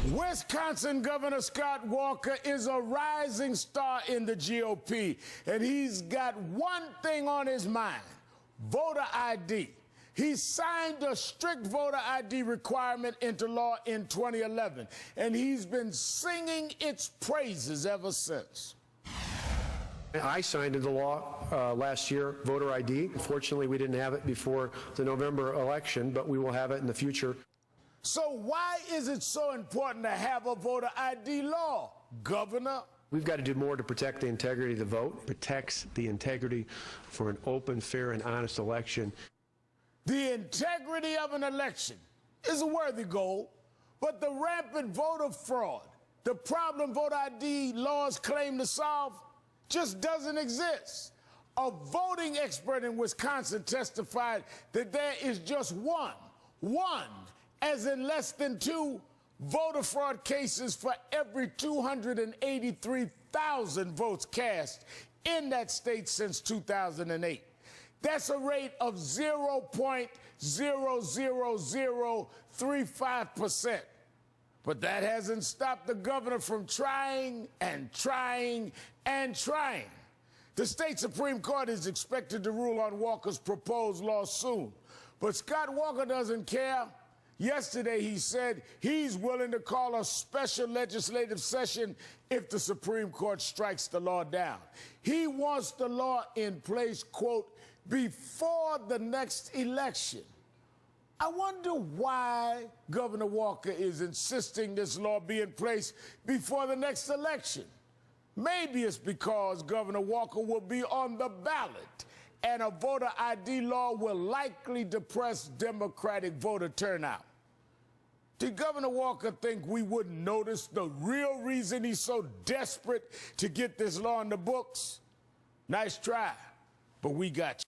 Wisconsin Governor Scott Walker is a rising star in the GOP, and he's got one thing on his mind: voter ID. He signed a strict voter ID requirement into law in 2011, and he's been singing its praises ever since. I signed into law last year, voter ID. Unfortunately, we didn't have it before the November election, but we will have it in the future. So why is it so important to have a voter ID law, Governor? We've got to do more to protect the integrity of the vote. Protects the integrity for an open, fair, and honest election. The integrity of an election is a worthy goal, but the rampant voter fraud, the problem voter ID laws claim to solve, just doesn't exist. A voting expert in Wisconsin testified that there is just one, as in less than 2, voter fraud cases for every 283,000 votes cast in that state since 2008. That's a rate of 0.00035%. But that hasn't stopped the governor from trying and trying and trying. The state Supreme Court is expected to rule on Walker's proposed law soon. But Scott Walker doesn't care. Yesterday, he said he's willing to call a special legislative session if the Supreme Court strikes the law down. He wants the law in place, quote, before the next election. I wonder why Governor Walker is insisting this law be in place before the next election. Maybe it's because Governor Walker will be on the ballot, and a voter ID law will likely depress Democratic voter turnout. Did Governor Walker think we wouldn't notice the real reason he's so desperate to get this law in the books? Nice try, but we got you.